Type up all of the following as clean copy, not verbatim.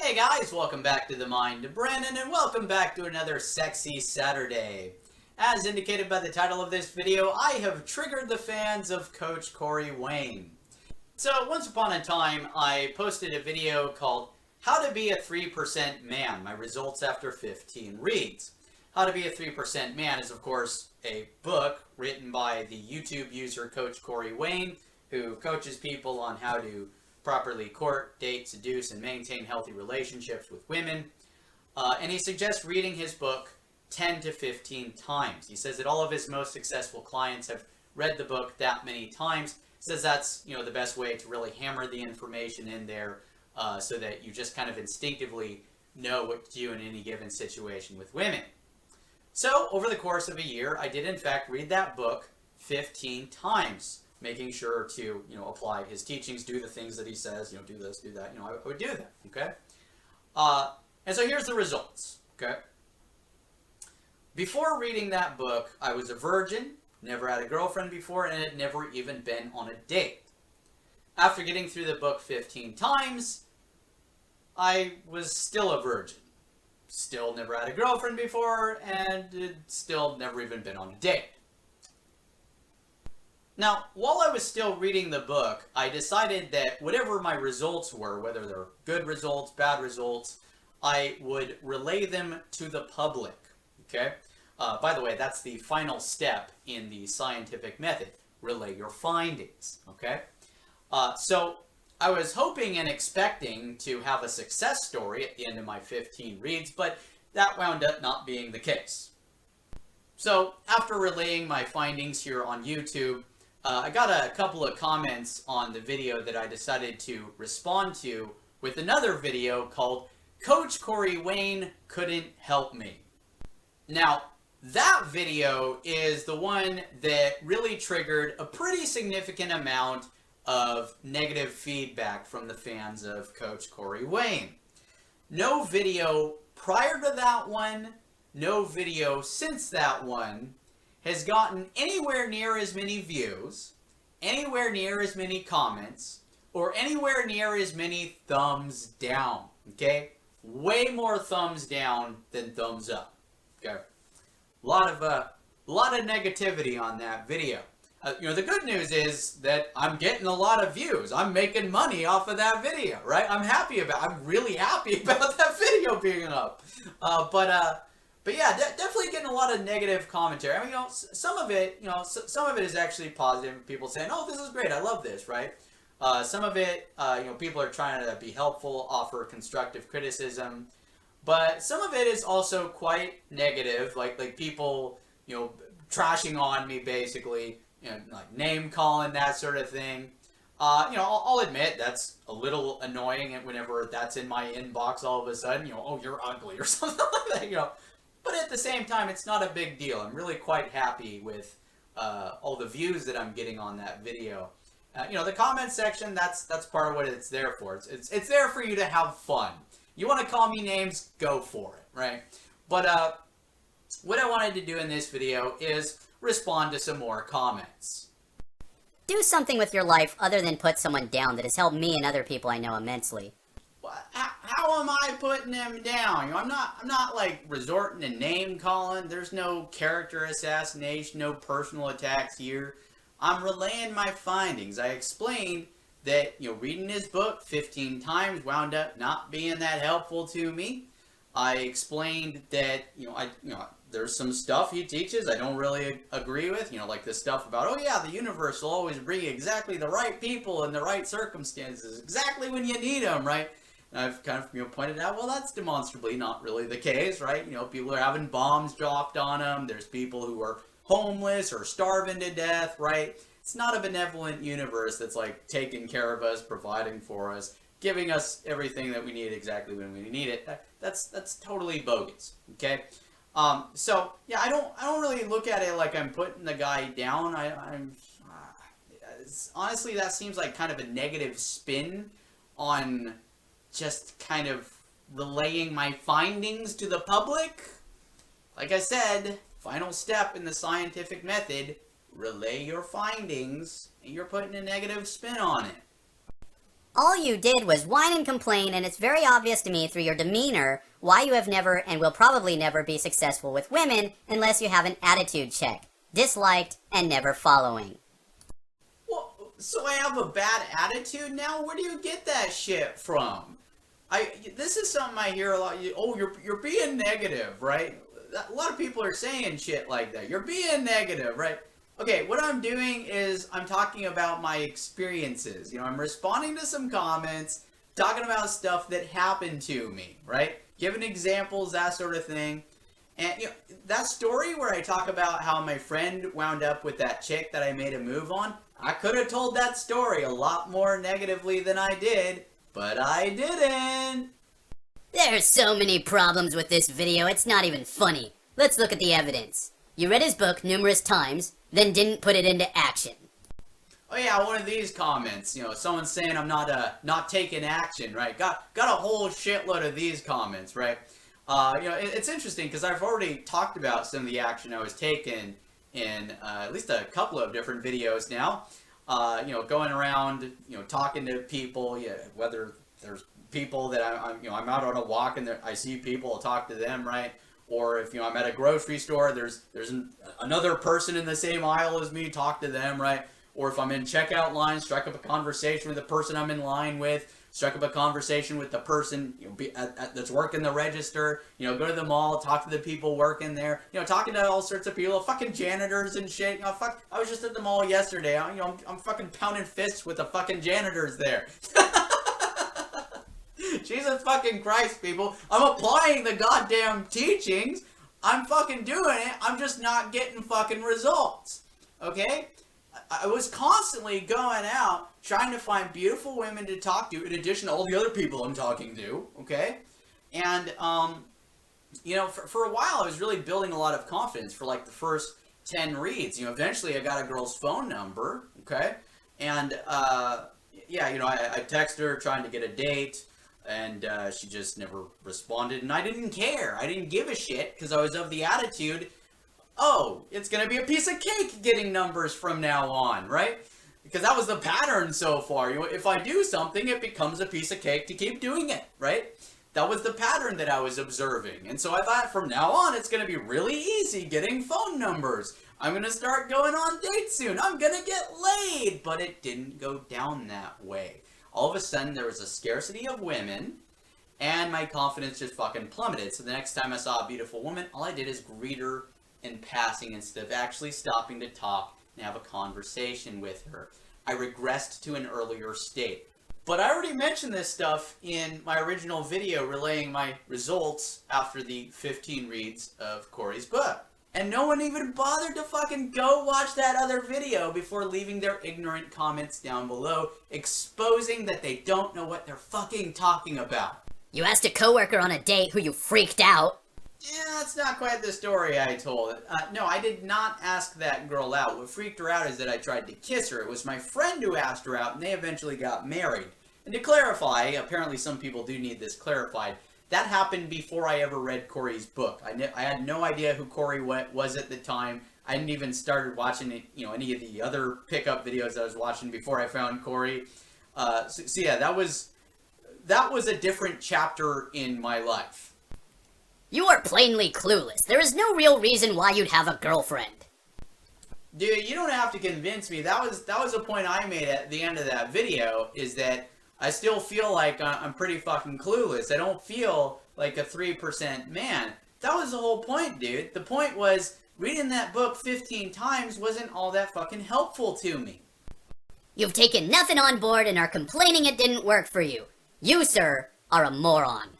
Hey guys, welcome back to The Mind of Brandon, and welcome back to another Sexy Saturday. As indicated by the title of this video, I have triggered the fans of Coach Corey Wayne. So, once upon a time, I posted a video called How to Be a 3% Man, My Results After 15 Reads. How to Be a 3% Man is, of course, a book written by the YouTube user Coach Corey Wayne, who coaches people on how to properly court, date, seduce, and maintain healthy relationships with women. And he suggests reading his book 10 to 15 times. He says that all of his most successful clients have read the book that many times. He says that's, the best way to really hammer the information in there so that you just kind of instinctively know what to do in any given situation with women. So, over the course of a year, I did in fact read that book 15 times, making sure to, apply his teachings, do the things that he says, do this, do that, I would do that, okay? And so here's the results, okay? Before reading that book, I was a virgin, never had a girlfriend before, and had never even been on a date. After getting through the book 15 times, I was still a virgin. Still never had a girlfriend before, and still never even been on a date. Now, while I was still reading the book, I decided that whatever my results were, whether they're good results, bad results, I would relay them to the public, okay? By the way, that's the final step in the scientific method, relay your findings, okay? So I was hoping and expecting to have a success story at the end of my 15 reads, but that wound up not being the case. So after relaying my findings here on YouTube, I got a couple of comments on the video that I decided to respond to with another video called Coach Corey Wayne Couldn't Help Me. Now, that video is the one that really triggered a pretty significant amount of negative feedback from the fans of Coach Corey Wayne. No video prior to that one, no video since that one has gotten anywhere near as many views, anywhere near as many comments, or anywhere near as many thumbs down, okay? Way more thumbs down than thumbs up, okay? A lot of negativity on that video. The good news is that I'm getting a lot of views. I'm making money off of that video, right? I'm really happy about that video being up. But yeah, definitely getting a lot of negative commentary. I mean, some of it is actually positive. People saying, "Oh, this is great. I love this," right? Some of it, people are trying to be helpful, offer constructive criticism. But some of it is also quite negative, like people, trashing on me basically, like name calling, that sort of thing. I'll admit that's a little annoying whenever that's in my inbox all of a sudden, "Oh, you're ugly," or something like that, But at the same time, it's not a big deal. I'm really quite happy with all the views that I'm getting on that video. The comment section, that's part of what it's there for. It's there for you to have fun. You want to call me names, go for it, right? But what I wanted to do in this video is respond to some more comments. Do something with your life other than put someone down that has helped me and other people I know immensely. How am I putting them down? I'm not like resorting to name calling. There's no character assassination, no personal attacks here. I'm relaying my findings. I explained that, reading his book 15 times wound up not being that helpful to me. I explained that, there's some stuff he teaches I don't really agree with, like this stuff about, oh yeah, the universe will always bring exactly the right people in the right circumstances, exactly when you need them, right? And I've kind of, pointed out, well, that's demonstrably not really the case, right? People are having bombs dropped on them. There's people who are homeless or starving to death, right? It's not a benevolent universe that's like taking care of us, providing for us, giving us everything that we need exactly when we need it. That's totally bogus, okay? So yeah, I don't really look at it like I'm putting the guy down. Honestly, that seems like kind of a negative spin on just kind of relaying my findings to the public. Like I said, final step in the scientific method, relay your findings, and you're putting a negative spin on it. All you did was whine and complain, and it's very obvious to me through your demeanor why you have never and will probably never be successful with women unless you have an attitude check. Disliked and never following. Well, so I have a bad attitude now? Where do you get that shit from? This is something I hear a lot. You're being negative, right? A lot of people are saying shit like that. You're being negative, right? Okay, what I'm doing is I'm talking about my experiences. I'm responding to some comments, talking about stuff that happened to me, right? Giving examples, that sort of thing. And that story where I talk about how my friend wound up with that chick that I made a move on, I could have told that story a lot more negatively than I did, but I didn't. There's so many problems with this video, it's not even funny. Let's look at the evidence. You read his book numerous times, then didn't put it into action. Oh yeah, one of these comments, someone's saying I'm not taking action, right? Got a whole shitload of these comments, right? It's interesting because I've already talked about some of the action I was taking in at least a couple of different videos now. Going around, talking to people, whether there's people that I'm out on a walk and I see people, I'll talk to them, right? Or if I'm at a grocery store, there's another person in the same aisle as me, talk to them, right? Or if I'm in checkout line, strike up a conversation with the person I'm in line with, strike up a conversation with the person that's working the register, go to the mall, talk to the people working there, talking to all sorts of people, fucking janitors and shit. I was just at the mall yesterday. I'm fucking pounding fists with the fucking janitors there. Jesus fucking Christ, people. I'm applying the goddamn teachings. I'm fucking doing it. I'm just not getting fucking results. Okay? I was constantly going out trying to find beautiful women to talk to in addition to all the other people I'm talking to. Okay? And, for a while I was really building a lot of confidence for like the first 10 reads. Eventually I got a girl's phone number. Okay? And, I texted her trying to get a date. And she just never responded, and I didn't care. I didn't give a shit, because I was of the attitude, oh, it's going to be a piece of cake getting numbers from now on, right? Because that was the pattern so far. If I do something, it becomes a piece of cake to keep doing it, right? That was the pattern that I was observing. And so I thought from now on, it's going to be really easy getting phone numbers. I'm going to start going on dates soon. I'm going to get laid. But it didn't go down that way. All of a sudden, there was a scarcity of women, and my confidence just fucking plummeted. So the next time I saw a beautiful woman, all I did is greet her in passing instead of actually stopping to talk and have a conversation with her. I regressed to an earlier state. But I already mentioned this stuff in my original video relaying my results after the 15 reads of Corey's book. And no one even bothered to fucking go watch that other video before leaving their ignorant comments down below, exposing that they don't know what they're fucking talking about. You asked a coworker on a date who you freaked out. Yeah, that's not quite the story I told. No, I did not ask that girl out. What freaked her out is that I tried to kiss her. It was my friend who asked her out, and they eventually got married. And to clarify, apparently some people do need this clarified, that happened before I ever read Corey's book. I had no idea who Corey was at the time. I hadn't even started watching any of the other pickup videos I was watching before I found Corey. So yeah, that was a different chapter in my life. You are plainly clueless. There is no real reason why you'd have a girlfriend. Dude, you don't have to convince me. That was a point I made at the end of that video, is that I still feel like I'm pretty fucking clueless. I don't feel like a 3% man. That was the whole point, dude. The point was, reading that book 15 times wasn't all that fucking helpful to me. You've taken nothing on board and are complaining it didn't work for you. You, sir, are a moron.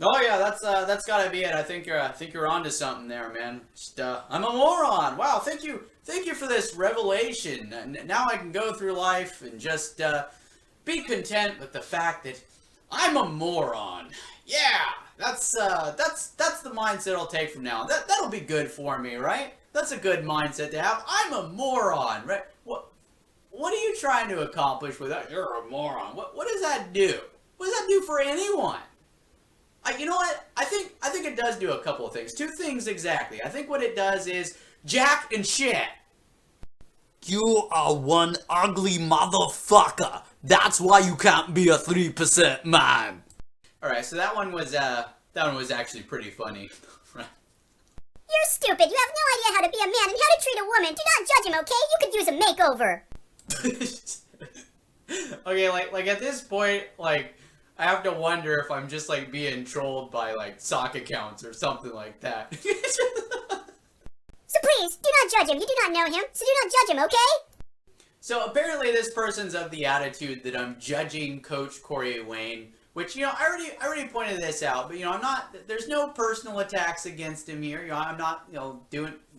Oh yeah, that's gotta be it. I think you're onto something there, man. Just, I'm a moron. Wow, thank you for this revelation. Now I can go through life and just be content with the fact that I'm a moron. Yeah, that's the mindset I'll take from now on. That'll be good for me, right? That's a good mindset to have. I'm a moron, right? What are you trying to accomplish with that? You're a moron. What does that do? What does that do for anyone? You know what? I think it does do a couple of things. Two things exactly. I think what it does is jack and shit. You are one ugly motherfucker. That's why you can't be a 3% man. Alright, so that one was actually pretty funny. You're stupid. You have no idea how to be a man and how to treat a woman. Do not judge him, okay? You could use a makeover. Okay, like at this point, like, I have to wonder if I'm just like being trolled by like sock accounts or something like that. So please, do not judge him. You do not know him, so do not judge him, okay? So apparently this person's of the attitude that I'm judging Coach Corey Wayne, which, you know, I already pointed this out, but, you know, I'm not, there's no personal attacks against him here. You know, I'm not, you know,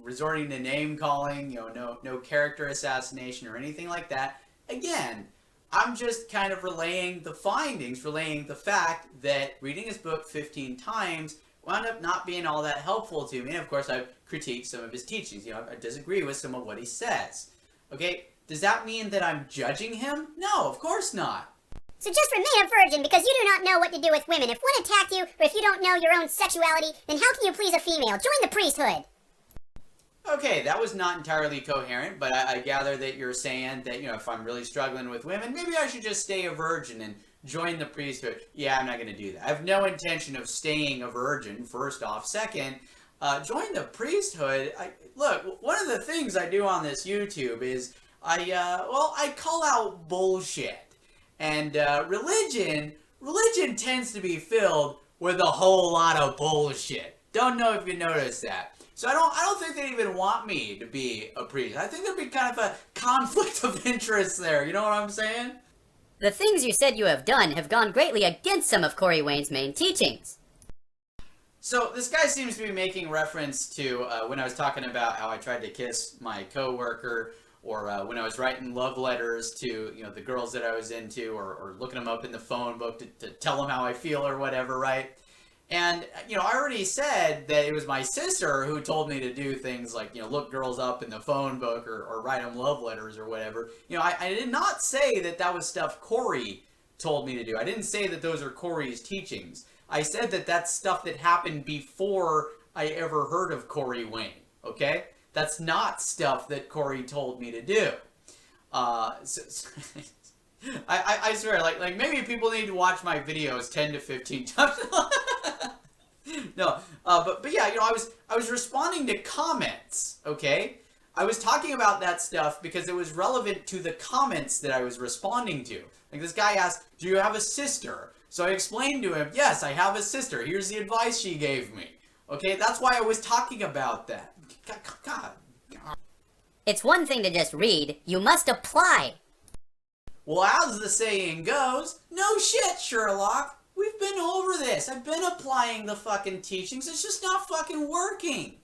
resorting to name calling, you know, no character assassination or anything like that. Again, I'm just kind of relaying the findings, relaying the fact that reading his book 15 times wound up not being all that helpful to me. And of course, I've critiqued some of his teachings. You know, I disagree with some of what he says. Okay, does that mean that I'm judging him? No, of course not. So just remain a virgin because you do not know what to do with women. If one attacked you, or if you don't know your own sexuality, then how can you please a female? Join the priesthood. Okay, that was not entirely coherent, but I gather that you're saying that, you know, if I'm really struggling with women, maybe I should just stay a virgin and join the priesthood. Yeah, I'm not going to do that. I have no intention of staying a virgin, first off. Second, join the priesthood. Look, one of the things I do on this YouTube is I call out bullshit. And religion tends to be filled with a whole lot of bullshit. Don't know if you noticed that. So I don't think they even want me to be a priest. I think there'd be kind of a conflict of interest there. You know what I'm saying? The things you said you have done have gone greatly against some of Corey Wayne's main teachings. So this guy seems to be making reference to when I was talking about how I tried to kiss my coworker, or when I was writing love letters to, you know, the girls that I was into, or looking them up in the phone book to tell them how I feel or whatever, right? And, you know, I already said that it was my sister who told me to do things like, you know, look girls up in the phone book or write them love letters or whatever. You know, I did not say that that was stuff Corey told me to do. I didn't say that those are Corey's teachings. I said that that's stuff that happened before I ever heard of Corey Wayne, okay? That's not stuff that Corey told me to do. I swear, like maybe people need to watch my videos 10 to 15 times. No, but yeah, you know, I was responding to comments, okay? I was talking about that stuff because it was relevant to the comments that I was responding to. Like, this guy asked, do you have a sister? So I explained to him, yes, I have a sister. Here's the advice she gave me. Okay, that's why I was talking about that. God. It's one thing to just read, you must apply. Well, as the saying goes, no shit, Sherlock. We've been over this. I've been applying the fucking teachings. It's just not fucking working.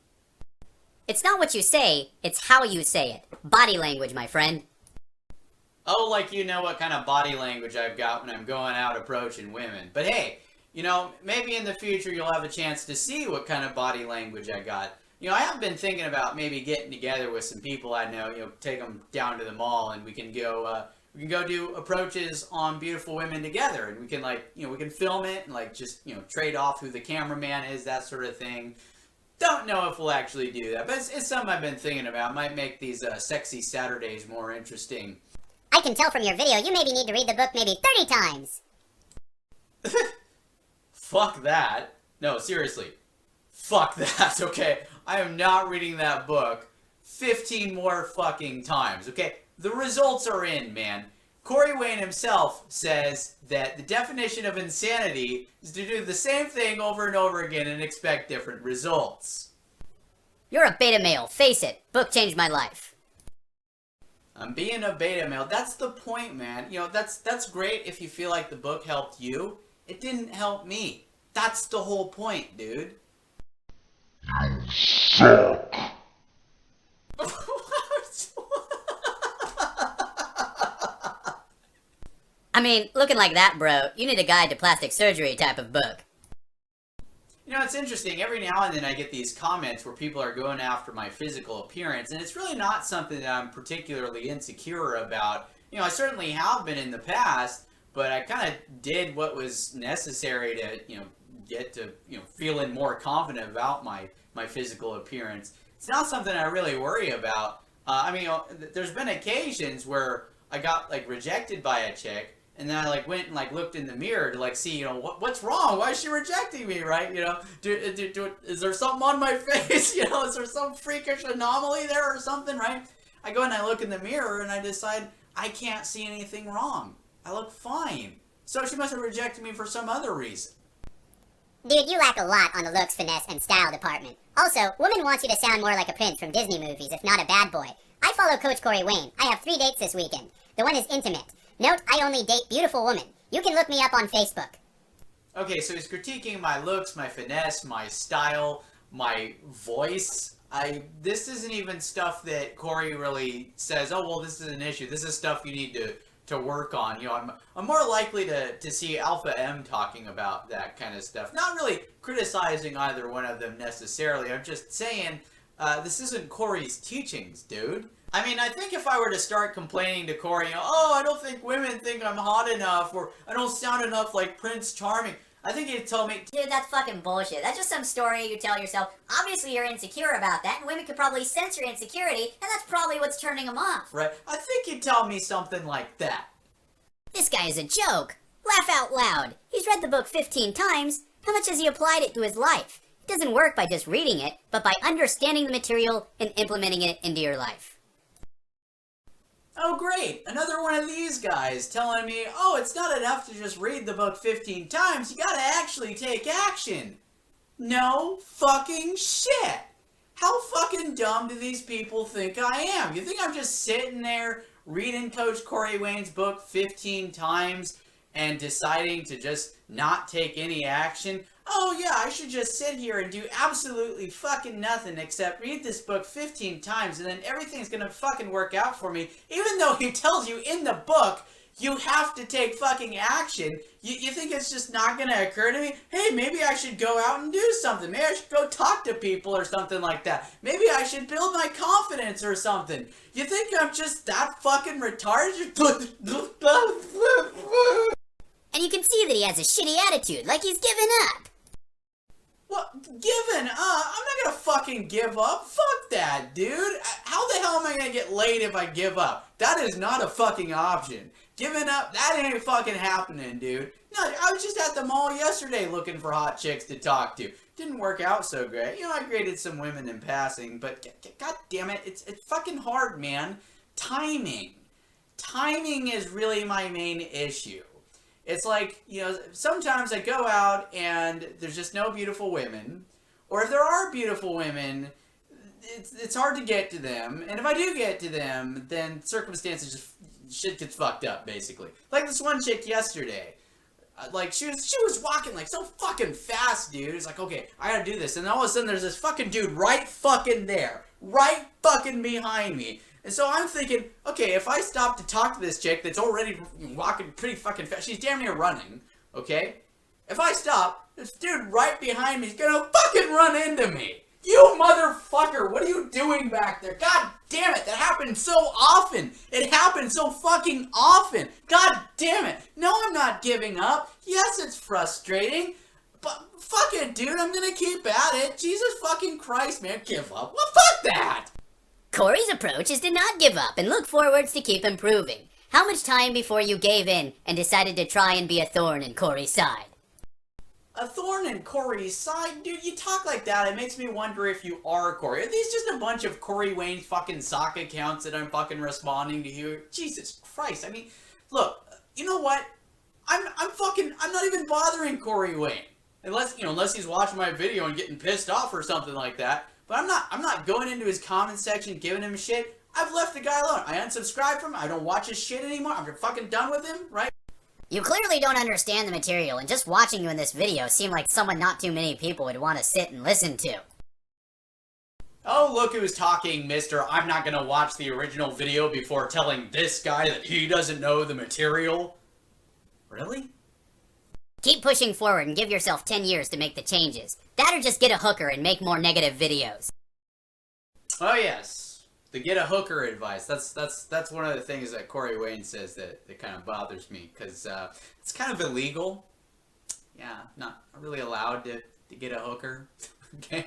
It's not what you say, it's how you say it. Body language, my friend. Oh, like you know what kind of body language I've got when I'm going out approaching women. But hey, you know, maybe in the future you'll have a chance to see what kind of body language I got. You know, I have been thinking about maybe getting together with some people I know, you know, take them down to the mall and we can go do approaches on beautiful women together, and we can, like, you know, we can film it and, like, just, you know, trade off who the cameraman is, that sort of thing. Don't know if we'll actually do that, but it's something I've been thinking about. Might make these sexy Saturdays more interesting. I can tell from your video you maybe need to read the book maybe 30 times. Fuck that. No, seriously. Fuck that, okay? I am not reading that book 15 more fucking times, okay? The results are in, man. Corey Wayne himself says that the definition of insanity is to do the same thing over and over again and expect different results. You're a beta male, face it. Book changed my life. I'm being a beta male. That's the point, man. You know, that's great if you feel like the book helped you. It didn't help me. That's the whole point, dude. You suck. I mean, looking like that, bro, you need a guide to plastic surgery type of book. You know, it's interesting. Every now and then I get these comments where people are going after my physical appearance, and it's really not something that I'm particularly insecure about. You know, I certainly have been in the past, but I kind of did what was necessary to, you know, get to, you know, feeling more confident about my physical appearance. It's not something I really worry about. I mean, you know, there's been occasions where I got like rejected by a chick, and then I like went and like looked in the mirror to like see, what's wrong? Why is she rejecting me, right? Is there something on my face? Is there some freakish anomaly there or something, right? I go and I look in the mirror and I decide I can't see anything wrong. I look fine. So she must have rejected me for some other reason. Dude, you lack a lot on the looks, finesse, and style department. Also, woman wants you to sound more like a prince from Disney movies, if not a bad boy. I follow Coach Corey Wayne. I have 3 dates this weekend. The one is intimate. Note, I only date beautiful women. You can look me up on Facebook. Okay, so he's critiquing my looks, my finesse, my style, my voice. This isn't even stuff that Corey really says, oh, well, this is an issue. This is stuff you need to work on. I'm more likely to see Alpha M talking about that kind of stuff. Not really criticizing either one of them necessarily. I'm just saying, this isn't Corey's teachings, dude. I mean, I think if I were to start complaining to Corey, oh, I don't think women think I'm hot enough, or I don't sound enough like Prince Charming, I think he'd tell me, Dude, that's fucking bullshit. That's just some story you tell yourself. Obviously you're insecure about that, and women could probably sense your insecurity, and that's probably what's turning them off. right? I think he'd tell me something like that. This guy is a joke. Laugh out loud. He's read the book 15 times. How much has he applied it to his life? It doesn't work by just reading it, but by understanding the material and implementing it into your life. Oh, great. Another one of these guys telling me, oh, it's not enough to just read the book 15 times. You gotta actually take action. No fucking shit. How fucking dumb do these people think I am? You think I'm just sitting there reading Coach Corey Wayne's book 15 times and deciding to just not take any action? Oh yeah, I should just sit here and do absolutely fucking nothing except read this book 15 times and then everything's gonna fucking work out for me, even though he tells you in the book you have to take fucking action. You think it's just not gonna occur to me? Hey, maybe I should go out and do something. Maybe I should go talk to people or something like that. Maybe I should build my confidence or something. You think I'm just that fucking retarded? And you can see that he has a shitty attitude, like he's given up. What? Giving up? I'm not gonna fucking give up. Fuck that, dude. How the hell am I gonna get laid if I give up? That is not a fucking option. Giving up, that ain't fucking happening, dude. No, I was just at the mall yesterday looking for hot chicks to talk to. Didn't work out so great. I graded some women in passing, but god damn it, it's fucking hard, man. Timing. Timing is really my main issue. It's like, sometimes I go out and there's just no beautiful women. Or if there are beautiful women, it's hard to get to them. And if I do get to them, then circumstances just, shit gets fucked up, basically. Like this one chick yesterday. Like, she was walking like so fucking fast, dude. It's like, okay, I gotta do this. And all of a sudden there's this fucking dude right fucking there. Right fucking behind me. And so I'm thinking, okay, if I stop to talk to this chick that's already walking pretty fucking fast, she's damn near running, okay? If I stop, this dude right behind me is gonna fucking run into me. You motherfucker, what are you doing back there? God damn it, that happens so often. It happens so fucking often. God damn it. No, I'm not giving up. Yes, it's frustrating. But fuck it, dude, I'm gonna keep at it. Jesus fucking Christ, man, give up. Well, fuck that. Corey's approach is to not give up and look forwards to keep improving. How much time before you gave in and decided to try and be a thorn in Corey's side? A thorn in Corey's side? Dude, you talk like that, it makes me wonder if you are Corey. Are these just a bunch of Corey Wayne fucking sock accounts that I'm fucking responding to here? Jesus Christ, I mean, look, you know what? I'm not even bothering Corey Wayne. Unless he's watching my video and getting pissed off or something like that. But I'm not going into his comment section giving him shit. I've left the guy alone. I unsubscribed from him. I don't watch his shit anymore. I'm fucking done with him, right? You clearly don't understand the material, and just watching you in this video seemed like someone not too many people would want to sit and listen to. Oh, look who's talking, mister. I'm not gonna watch the original video before telling this guy that he doesn't know the material. Really? Keep pushing forward and give yourself 10 years to make the changes. That or just get a hooker and make more negative videos. Oh yes, the get a hooker advice. That's one of the things that Corey Wayne says that kind of bothers me, because it's kind of illegal. Yeah, not really allowed to get a hooker. Okay.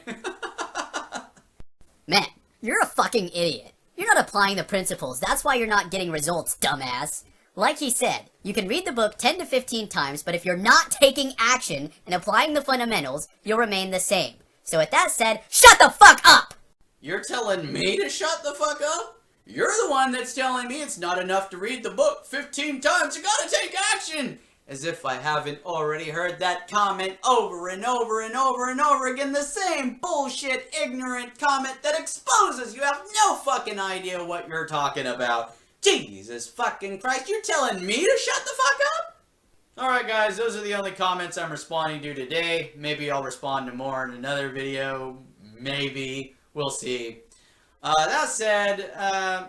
Man, you're a fucking idiot. You're not not applying the principles. That's why you're not getting results, dumbass. Like he said, you can read the book 10 to 15 times, but if you're not taking action and applying the fundamentals, you'll remain the same. So with that said, shut the fuck up! You're telling me to shut the fuck up? You're the one that's telling me it's not enough to read the book 15 times. You gotta take action! As if I haven't already heard that comment over and over and over and over again. The same bullshit, ignorant comment that exposes you have no fucking idea what you're talking about. Jesus fucking Christ, you're telling me to shut the fuck up? Alright guys, those are the only comments I'm responding to today. Maybe I'll respond to more in another video. Maybe. We'll see. That said,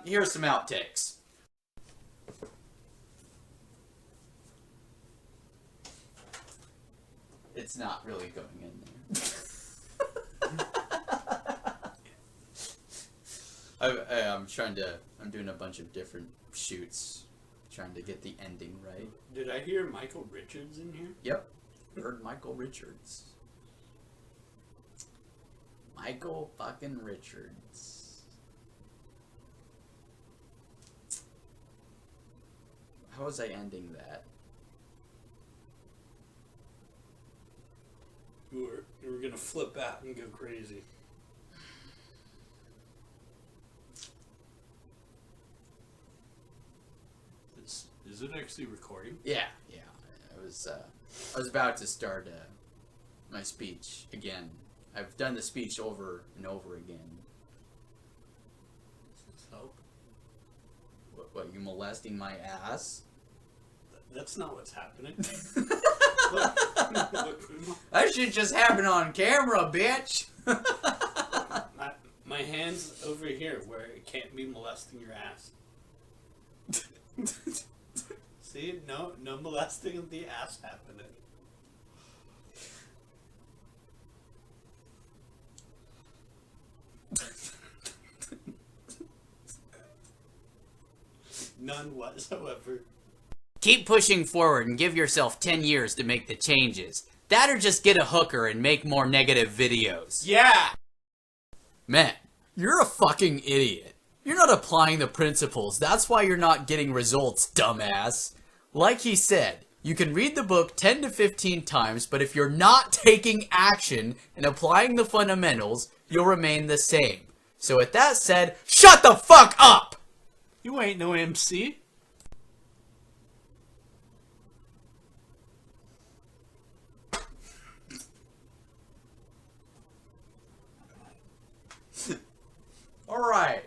here's some outtakes. It's not really going in there. I'm doing a bunch of different shoots, trying to get the ending right. Did I hear Michael Richards in here? Yep, heard Michael Richards. Michael fucking Richards. How was I ending that? You were gonna flip out and go crazy. Is it actually recording? Yeah. I was about to start my speech again. I've done the speech over and over again. Does this help? What, you molesting my ass? That's not what's happening. That shit just happened on camera, bitch! My hand's over here where it can't be molesting your ass. See? No molesting of the ass happening. None whatsoever. Keep pushing forward and give yourself 10 years to make the changes. That or just get a hooker and make more negative videos. Yeah! Man, you're a fucking idiot. You're not applying the principles. That's why you're not getting results, dumbass. Like he said, you can read the book 10 to 15 times, but if you're not taking action and applying the fundamentals, you'll remain the same. So with that said, shut the fuck up! You ain't no MC. Alright.